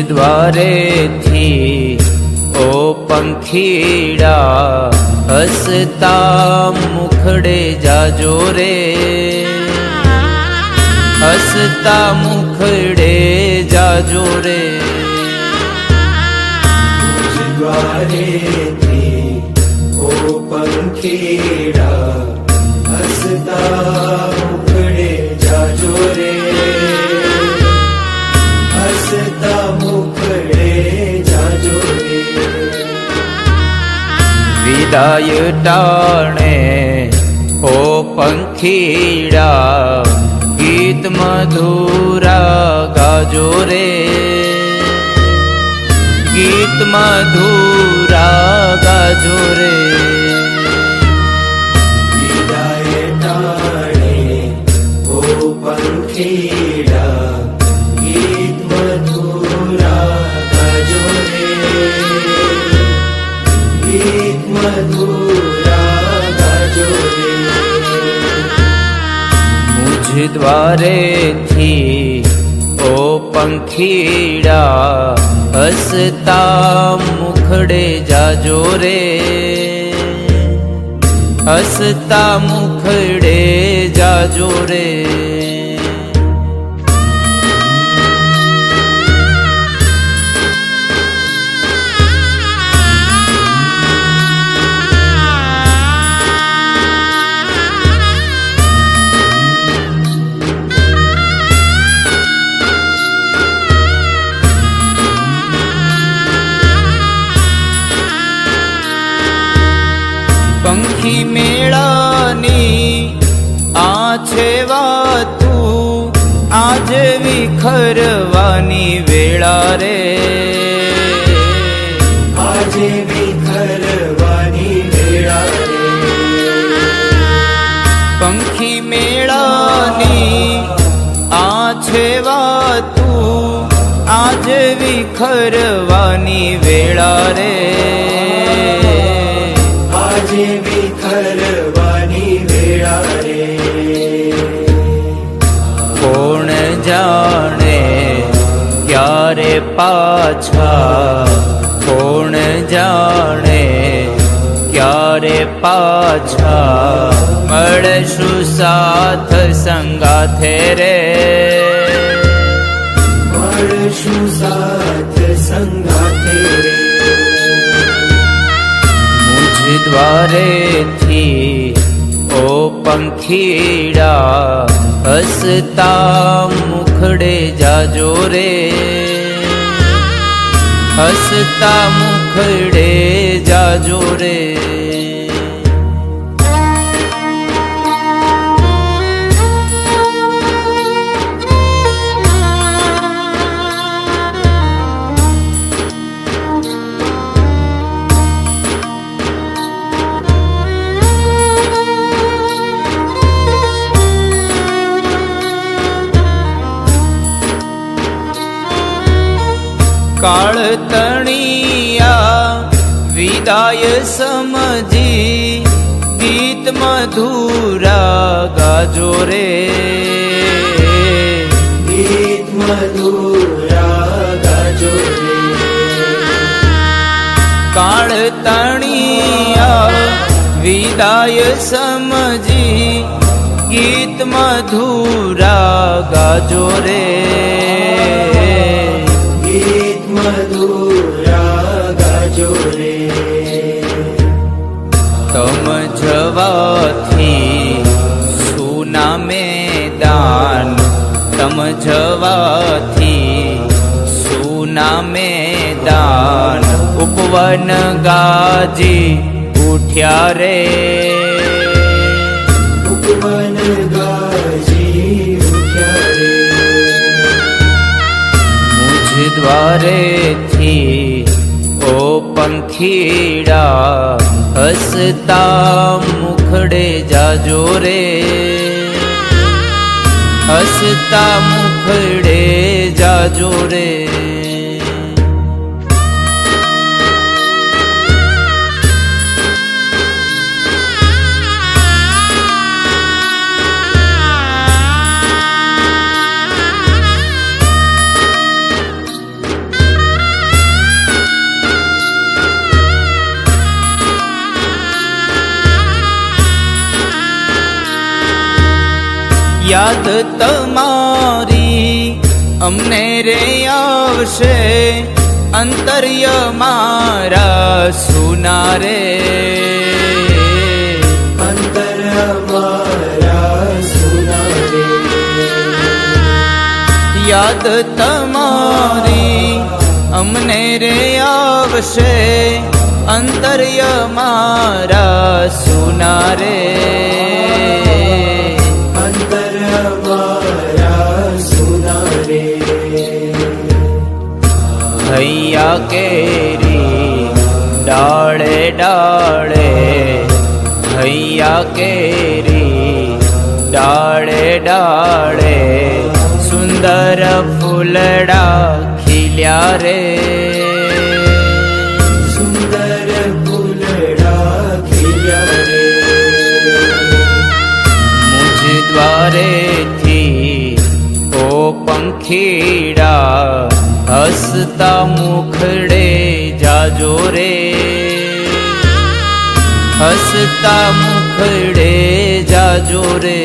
દ્વારે થી ઓ પંખીડા હસતા મુખડે જાજો રે, હસતા મુખડે જાજો રે. દ્વારે થી ઓ પંખીડા હસતા મુખડે જાજો રે, હસતા મુખડે જાજો રે. વિદાય ટાણે ઓ પંખીડા ગીત મધુરા ગાજો રે, ગીત મધુરા ગાજો રે. વિદાય ટાણે ઓ પંખીડા ગીત મધુરા ગાજો રે, ગીત મધુરા ગાજો રે. મુझ દ્વારે થી ઓ પંખીડા હસતા મુખડે જાજો રે, હસતા મુખડે જાજો રે. પંખી મેળાની આ છે વાતું, આજ વિખરવાની વેળા રે, આજે વિખરવાની વેળા રે. પંખી મેળાની આ છે વાતું, આજ વિખરવાની વેળા રે, આજે વિખરવાની વેળા રે. કોણ જાણે ક્યારે પાછા, કોણ જાણે ક્યારે પાછા મળશું સાથ સંગાથે રે, મળશું સાથ સંગાથે રે. દ્વારે થી ઓ પંખીડા હસતા મુખડે જાજો રે, હસતા મુખડે જાજો રે. કાળ તણિયા વિદાય સમજી ગીત મધુરા ગાજો રે, ગીત મધુરા ગાજો રે. કાળ તણિયા વિદાય સમજી ગીત મધુરા ગાજો રે, મધુરા ગાજો રે. તમ જવાથી સુના મેદાન, તમ જવાથી સુના મેદાન ઉપવન ગાજી ઉઠ્યા રે, ઉપવન ગાજી ઉઠ્યા રે. દ્વારે થી ઓ પંખીડા હસતા મુખડે જાજો રે, હસ હસતા મુખડે જાજો રે. યાદ તમારી અમને રે આવશે, અંતર્ય મારા સુના રે. અંતર મારા સુના રે. યાદ તમારી અમને રે આવશે, અંતર્ય મારા સુના રે. હૈયા કેરી ડાળે ડાળે, હૈયા કેરી ડાળે ડાળે, સુંદર ફૂલડા ખીલ્યા રે. સુંદર ફૂલડા ખીલ્યા રે. મુજ દ્વારેથી ઓ પંખીડા, હસતા મુખડે જાજો રે. હસતા મુખડે જાજો રે.